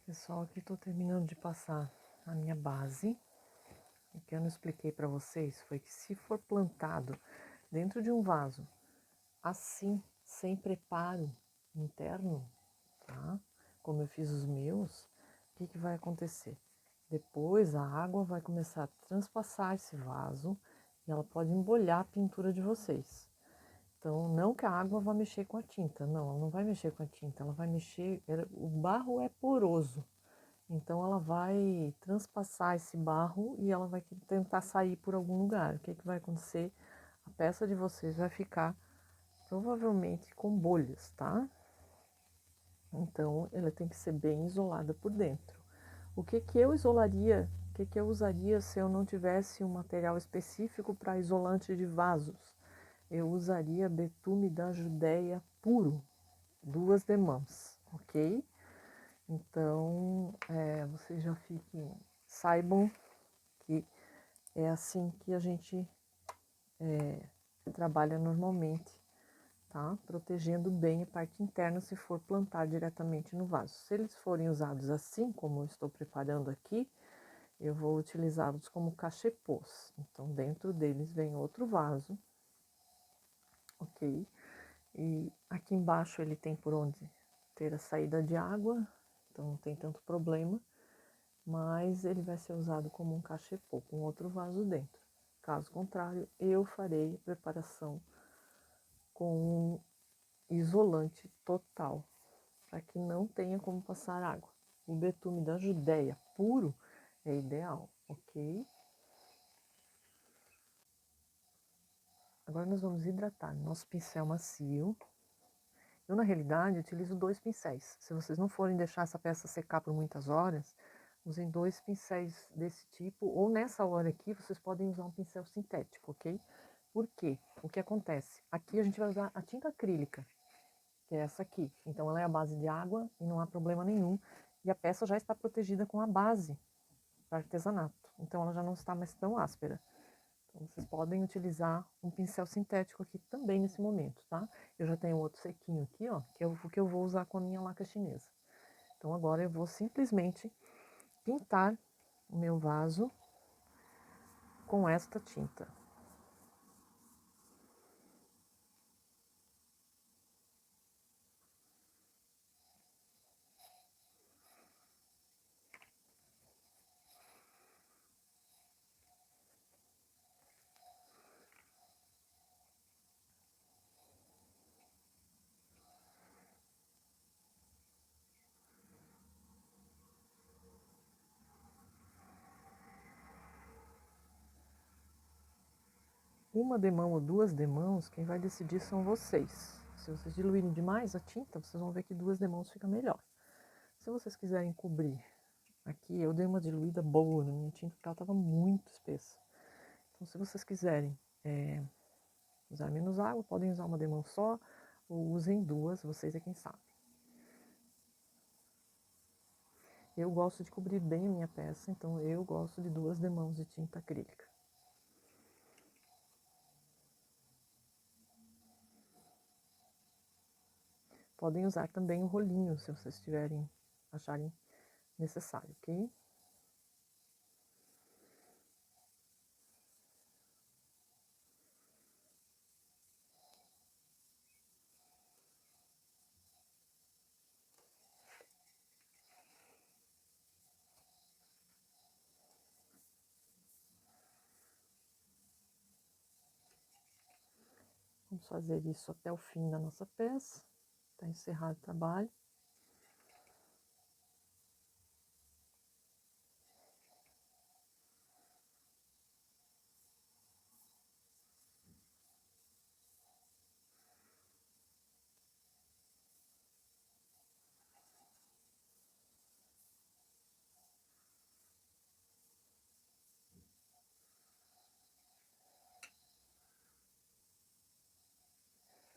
Pessoal, aqui estou terminando de passar a minha base. O que eu não expliquei para vocês foi que se for plantado dentro de um vaso, assim, sem preparo interno, tá? Como eu fiz os meus, o que vai acontecer? Depois a água vai começar a transpassar esse vaso e ela pode embolhar a pintura de vocês. Então, não que a água vá mexer com a tinta, não, ela não vai mexer com a tinta, ela vai mexer, o barro é poroso. Então ela vai transpassar esse barro e ela vai tentar sair por algum lugar. O que vai acontecer? A peça de vocês vai ficar provavelmente com bolhas, tá? Então ela tem que ser bem isolada por dentro. O que eu isolaria? O que eu usaria se eu não tivesse um material específico para isolante de vasos? Eu usaria betume da Judéia puro, 2 demãos, ok? Então, vocês já saibam que é assim que a gente trabalha normalmente, tá? Protegendo bem a parte interna se for plantar diretamente no vaso. Se eles forem usados assim, como eu estou preparando aqui, eu vou utilizá-los como cachepôs. Então, dentro deles vem outro vaso, ok? E aqui embaixo ele tem por onde ter a saída de água, então não tem tanto problema. Mas ele vai ser usado como um cachepô, com outro vaso dentro. Caso contrário, eu farei a preparação com um isolante total, para que não tenha como passar água. O betume da Judéia puro é ideal, ok? Agora nós vamos hidratar nosso pincel macio. Eu, na realidade, utilizo 2 pincéis. Se vocês não forem deixar essa peça secar por muitas horas, usem 2 pincéis desse tipo, ou nessa hora aqui, vocês podem usar um pincel sintético, ok? Por quê? O que acontece? Aqui a gente vai usar a tinta acrílica, que é essa aqui. Então, ela é a base de água e não há problema nenhum. E a peça já está protegida com a base para artesanato. Então, ela já não está mais tão áspera. Então, vocês podem utilizar um pincel sintético aqui também nesse momento, tá? Eu já tenho outro sequinho aqui, ó, que é o que eu vou usar com a minha laca chinesa. Então, agora eu vou simplesmente pintar o meu vaso com esta tinta. Uma demão ou 2 demãos, quem vai decidir são vocês. Se vocês diluírem demais a tinta, vocês vão ver que 2 demãos fica melhor. Se vocês quiserem cobrir, aqui eu dei uma diluída boa na minha tinta, porque ela estava muito espessa. Então, se vocês quiserem usar menos água, podem usar uma demão só, ou usem 2, vocês é quem sabe. Eu gosto de cobrir bem a minha peça, então eu gosto de 2 demãos de tinta acrílica. Podem usar também o rolinho, se vocês acharem necessário, ok? Vamos fazer isso até o fim da nossa peça. Está encerrado o trabalho.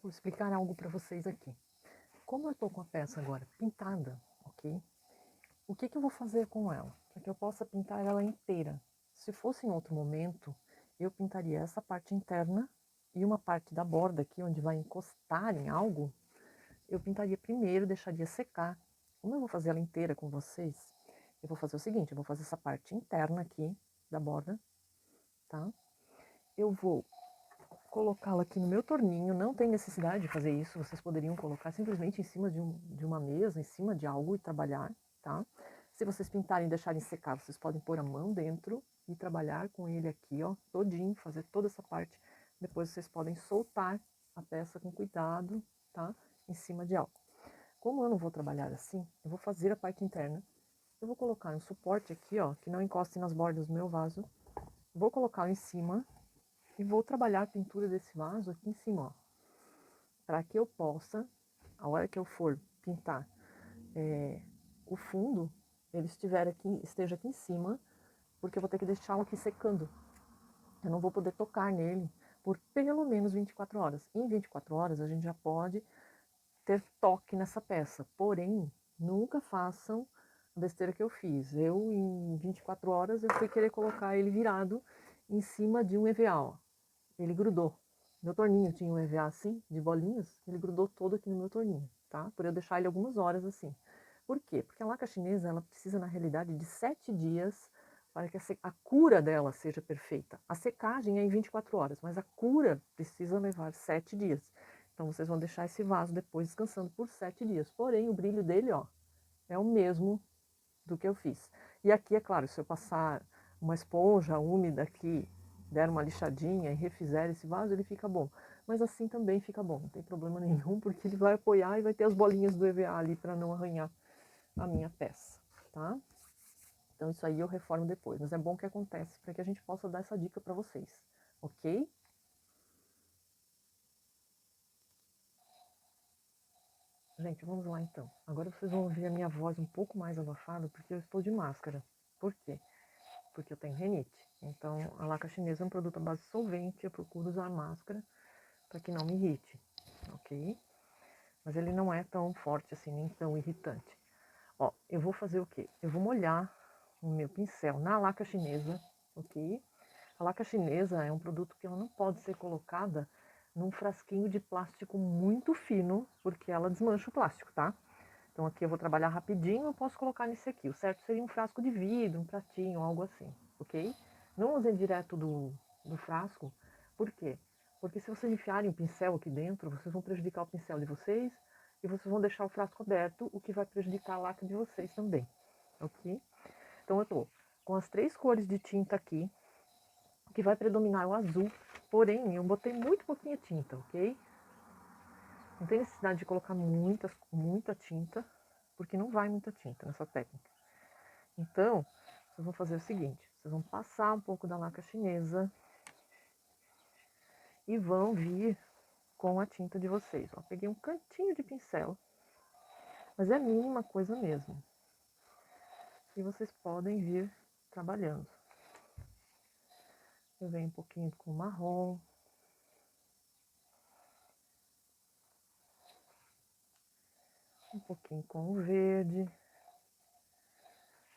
Vou explicar algo para vocês aqui. Como eu estou com a peça agora pintada, ok? O que eu vou fazer com ela? Para que eu possa pintar ela inteira. Se fosse em outro momento, eu pintaria essa parte interna e uma parte da borda aqui, onde vai encostar em algo, eu pintaria primeiro, deixaria secar Como eu vou fazer ela inteira com vocês, eu vou fazer o seguinte, eu vou fazer essa parte interna aqui da borda, tá? Eu vou colocá-la aqui no meu torninho, não tem necessidade de fazer isso, vocês poderiam colocar simplesmente em cima de uma mesa, em cima de algo e trabalhar, tá? Se vocês pintarem e deixarem secar, vocês podem pôr a mão dentro e trabalhar com ele aqui, ó, todinho, fazer toda essa parte. Depois vocês podem soltar a peça com cuidado, tá? Em cima de algo. Como eu não vou trabalhar assim, eu vou fazer a parte interna. Eu vou colocar um suporte aqui, ó, que não encoste nas bordas do meu vaso. Vou colocar em cima e vou trabalhar a pintura desse vaso aqui em cima, ó, para que eu possa, a hora que eu for pintar o fundo, ele esteja aqui em cima, porque eu vou ter que deixá-lo aqui secando. Eu não vou poder tocar nele por pelo menos 24 horas. Em 24 horas a gente já pode ter toque nessa peça, porém, nunca façam a besteira que eu fiz. Eu, em 24 horas, eu fui querer colocar ele virado em cima de um EVA, ó. Ele grudou. Meu torninho tinha um EVA assim, de bolinhas, ele grudou todo aqui no meu torninho, tá? Por eu deixar ele algumas horas assim. Por quê? Porque a laca chinesa, ela precisa, na realidade, de 7 dias para que a cura dela seja perfeita. A secagem é em 24 horas, mas a cura precisa levar 7 dias. Então, vocês vão deixar esse vaso depois descansando por 7 dias. Porém, o brilho dele, ó, é o mesmo do que eu fiz. E aqui, é claro, se eu passar uma esponja úmida aqui, der uma lixadinha e refizer esse vaso, ele fica bom. Mas assim também fica bom, não tem problema nenhum, porque ele vai apoiar e vai ter as bolinhas do EVA ali para não arranhar a minha peça, tá? Então isso aí eu reformo depois, mas é bom que acontece para que a gente possa dar essa dica para vocês, ok? Gente, vamos lá então. Agora vocês vão ouvir a minha voz um pouco mais abafada, porque eu estou de máscara. Por quê? Porque eu tenho rinite. Então, a laca chinesa é um produto à base de solvente, eu procuro usar máscara para que não me irrite, ok? Mas ele não é tão forte assim, nem tão irritante. Ó, eu vou fazer o quê? Eu vou molhar o meu pincel na laca chinesa, ok? A laca chinesa é um produto que ela não pode ser colocada num frasquinho de plástico muito fino, porque ela desmancha o plástico, tá? Então aqui eu vou trabalhar rapidinho, eu posso colocar nesse aqui. O certo seria um frasco de vidro, um pratinho, algo assim, ok? Não usem direto do frasco, por quê? Porque se vocês enfiarem o pincel aqui dentro, vocês vão prejudicar o pincel de vocês e vocês vão deixar o frasco aberto, o que vai prejudicar a laca de vocês também, ok? Então eu tô com as 3 cores de tinta aqui, que vai predominar o azul, porém eu botei muito pouquinha tinta, ok? Não tem necessidade de colocar muita tinta, porque não vai muita tinta nessa técnica. Então, vocês vão fazer o seguinte, vocês vão passar um pouco da laca chinesa e vão vir com a tinta de vocês. Ó, peguei um cantinho de pincel, mas é a mínima coisa mesmo. E vocês podem vir trabalhando. Eu venho um pouquinho com marrom, um pouquinho com o verde.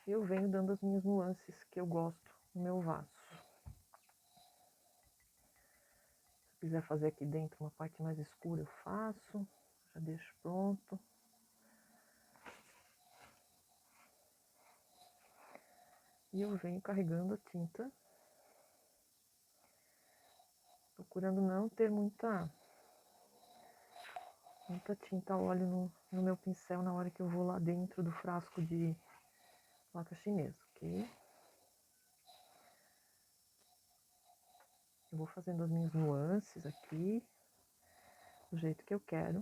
Eu venho dando as minhas nuances que eu gosto no meu vaso. Se quiser fazer aqui dentro uma parte mais escura, eu faço. Já deixo pronto. E eu venho carregando a tinta, procurando não ter muita tinta óleo no meu pincel na hora que eu vou lá dentro do frasco de laca chinesa, ok? Eu vou fazendo as minhas nuances aqui, do jeito que eu quero.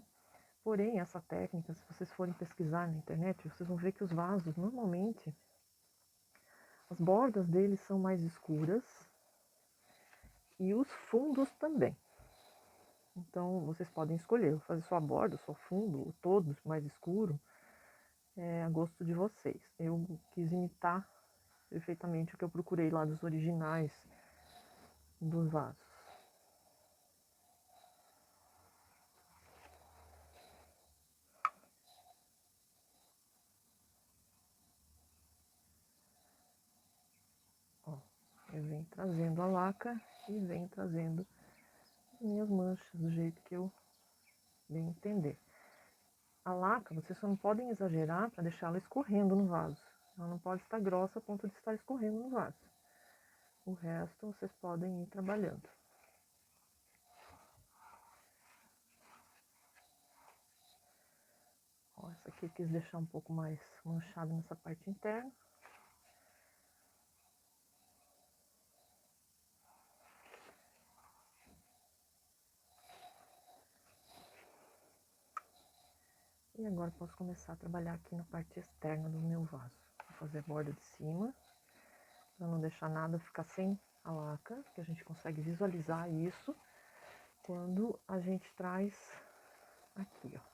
Porém, essa técnica, se vocês forem pesquisar na internet, vocês vão ver que os vasos, normalmente, as bordas deles são mais escuras e os fundos também. Então, vocês podem escolher, fazer só a borda, só o fundo, ou todos mais escuro, a gosto de vocês. Eu quis imitar perfeitamente o que eu procurei lá dos originais dos vasos. Ó, eu venho trazendo a laca e venho trazendo minhas manchas do jeito que eu bem entender. A laca, vocês só não podem exagerar para deixar ela escorrendo no vaso. Ela não pode estar grossa a ponto de estar escorrendo no vaso. O resto vocês podem ir trabalhando. Ó, essa aqui eu quis deixar um pouco mais manchada nessa parte interna. E agora posso começar a trabalhar aqui na parte externa do meu vaso. Vou fazer a borda de cima, para não deixar nada ficar sem a laca, que a gente consegue visualizar isso quando a gente traz aqui, ó.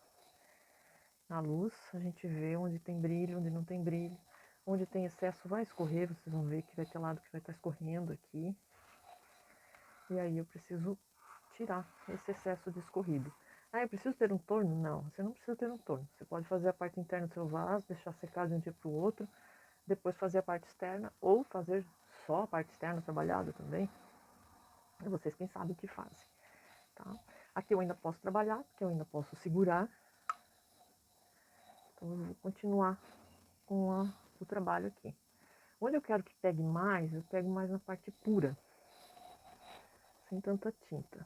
Na luz, a gente vê onde tem brilho, onde não tem brilho. Onde tem excesso vai escorrer, vocês vão ver que vai ter lado que vai estar escorrendo aqui. E aí eu preciso tirar esse excesso de escorrido. Ah, eu preciso ter um torno? Não, você não precisa ter um torno. Você pode fazer a parte interna do seu vaso, deixar secar de um dia para o outro, depois fazer a parte externa, ou fazer só a parte externa trabalhada também. É vocês quem sabe o que fazem, tá? Aqui eu ainda posso trabalhar, porque eu ainda posso segurar. Então eu vou continuar com o trabalho aqui. Onde eu quero que pegue mais, eu pego mais na parte pura, sem tanta tinta.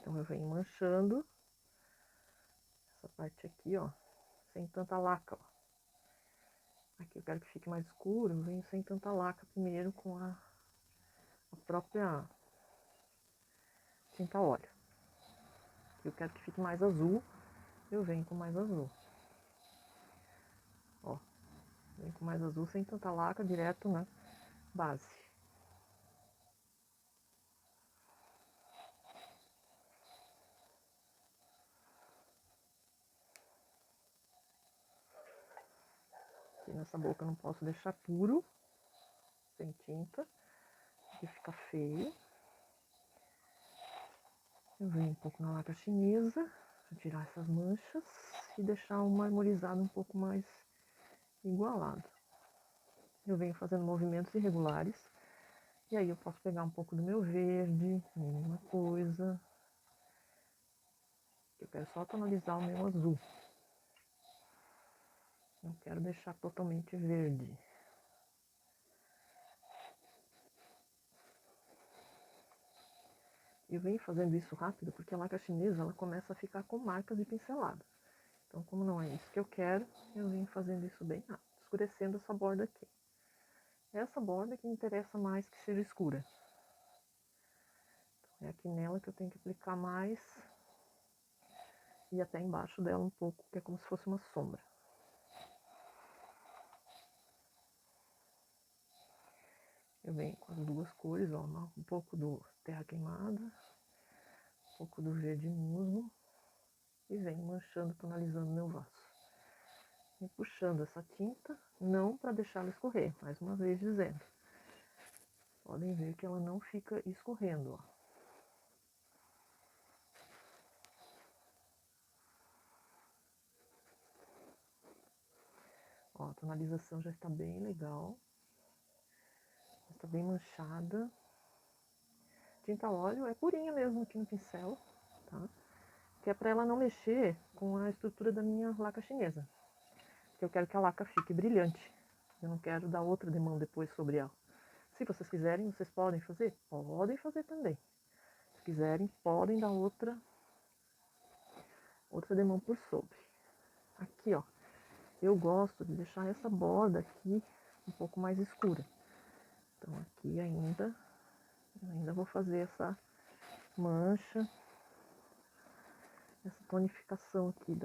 Então eu venho manchando essa parte aqui, ó, sem tanta laca, ó. Aqui eu quero que fique mais escuro, eu venho sem tanta laca primeiro com a própria tinta óleo. Aqui eu quero que fique mais azul, eu venho com mais azul. Ó, venho com mais azul sem tanta laca, direto na base. Aqui nessa boca eu não posso deixar puro, sem tinta, porque fica feio. Eu venho um pouco na laca chinesa, para tirar essas manchas e deixar o marmorizado um pouco mais igualado. Eu venho fazendo movimentos irregulares, e aí eu posso pegar um pouco do meu verde, mesma coisa. Eu quero só tonalizar o meu azul. Não quero deixar totalmente verde. Eu venho fazendo isso rápido porque a laca chinesa ela começa a ficar com marcas de pincelada. Então, como não é isso que eu quero, eu venho fazendo isso bem rápido, escurecendo essa borda aqui. Essa borda que me interessa mais que seja escura. Então, é aqui nela que eu tenho que aplicar mais e até embaixo dela um pouco, que é como se fosse uma sombra. Eu venho com as duas cores, ó, um pouco do terra queimada, um pouco do verde musgo e venho manchando, tonalizando meu vaso. E puxando essa tinta, não para deixá-la escorrer, mais uma vez dizendo. Podem ver que ela não fica escorrendo, ó. Ó, a tonalização já está bem legal. Está bem manchada. Tinta óleo é purinha mesmo aqui no pincel, tá? Que é para ela não mexer com a estrutura da minha laca chinesa. Porque eu quero que a laca fique brilhante. Eu não quero dar outra demão depois sobre ela. Se vocês quiserem, vocês podem fazer? Podem fazer também. Se quiserem, podem dar outra demão por sobre. Aqui, ó. Eu gosto de deixar essa borda aqui um pouco mais escura. Então aqui ainda vou fazer essa mancha, essa tonificação aqui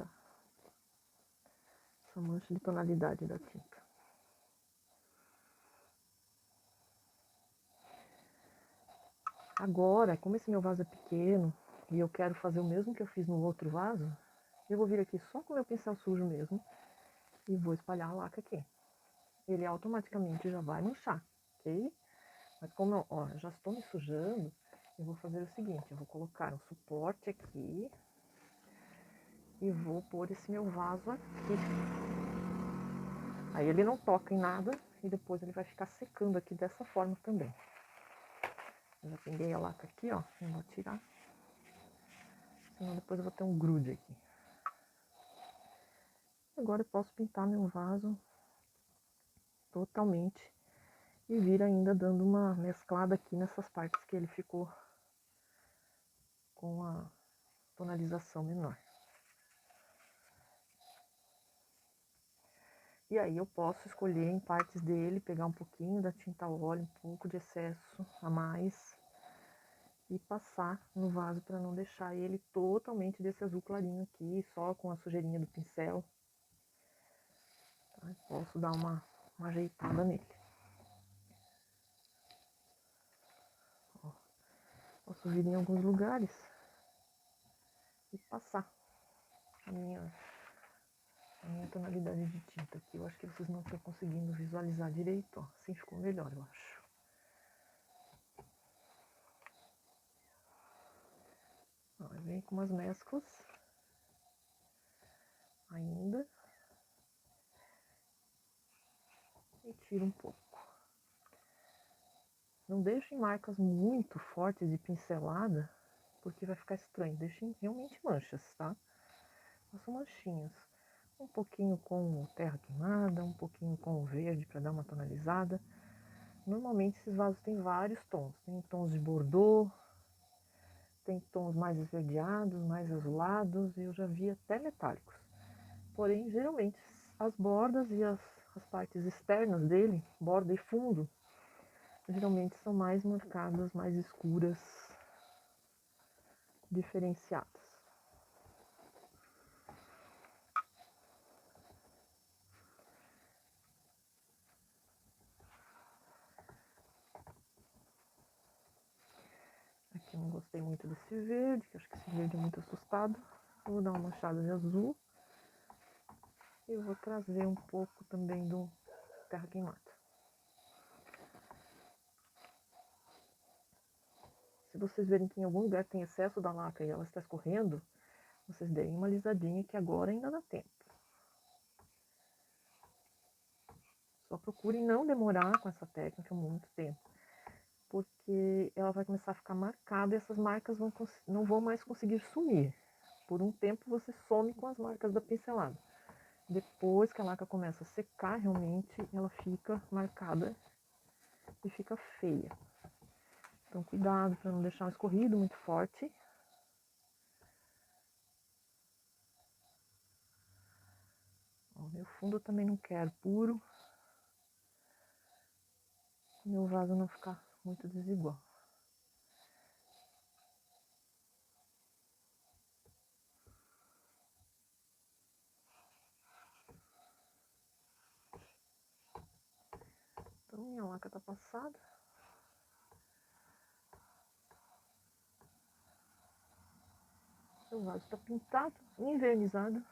essa mancha de tonalidade da tinta. Agora, como esse meu vaso é pequeno e eu quero fazer o mesmo que eu fiz no outro vaso, eu vou vir aqui só com o meu pincel sujo mesmo e vou espalhar a laca aqui. Ele automaticamente já vai manchar, ok? Mas como eu, ó, já estou me sujando, eu vou fazer o seguinte, eu vou colocar um suporte aqui e vou pôr esse meu vaso aqui. Aí ele não toca em nada e depois ele vai ficar secando aqui dessa forma também. Eu já peguei a laca aqui, ó, não vou tirar, senão depois eu vou ter um grude aqui. Agora eu posso pintar meu vaso totalmente e vir ainda dando uma mesclada aqui nessas partes que ele ficou com a tonalização menor. E aí eu posso escolher em partes dele, pegar um pouquinho da tinta óleo, um pouco de excesso a mais e passar no vaso para não deixar ele totalmente desse azul clarinho aqui, só com a sujeirinha do pincel. Tá? Posso dar uma ajeitada nele. Ó, posso vir em alguns lugares e passar a minha tonalidade de tinta aqui. Eu acho que vocês não estão conseguindo visualizar direito, ó. Assim ficou melhor, eu acho. Ó, vem com umas mesclas ainda e tiro um pouco. Não deixem marcas muito fortes de pincelada, porque vai ficar estranho. Deixem realmente manchas, tá? Façam manchinhas. Um pouquinho com terra queimada, um pouquinho com verde para dar uma tonalizada. Normalmente esses vasos têm vários tons. Tem tons de bordeaux, tem tons mais esverdeados, mais azulados, e eu já vi até metálicos. Porém, geralmente, as bordas e as partes externas dele, borda e fundo, geralmente são mais marcadas, mais escuras, diferenciadas. Aqui eu não gostei muito desse verde, que acho que esse verde é muito assustado. Eu vou dar uma manchada de azul. E eu vou trazer um pouco também do terra queimada. Se vocês verem que em algum lugar tem excesso da lacra e ela está escorrendo, vocês deem uma alisadinha que agora ainda dá tempo. Só procurem não demorar com essa técnica muito tempo, porque ela vai começar a ficar marcada e essas marcas não vão mais conseguir sumir. Por um tempo você some com as marcas da pincelada. Depois que a lacra começa a secar, realmente ela fica marcada e fica feia. Então cuidado para não deixar um escorrido muito forte. Ó, meu fundo eu também não quero puro. Meu vaso não ficar muito desigual. Então minha laca tá passada. O vaso está pintado, envernizado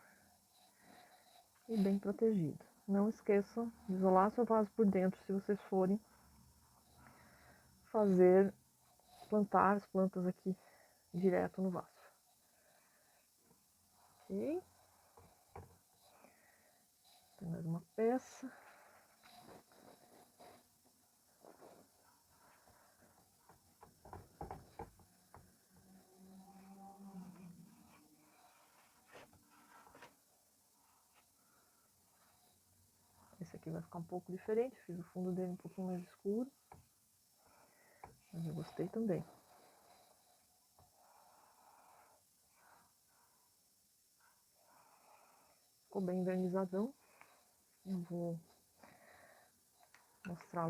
e bem protegido. Não esqueçam de isolar seu vaso por dentro se vocês forem plantar as plantas aqui direto no vaso. Ok? Tem mais uma peça. Esse aqui vai ficar um pouco diferente, fiz o fundo dele um pouquinho mais escuro. Mas eu gostei também. Ficou bem envernizadão. Eu vou mostrar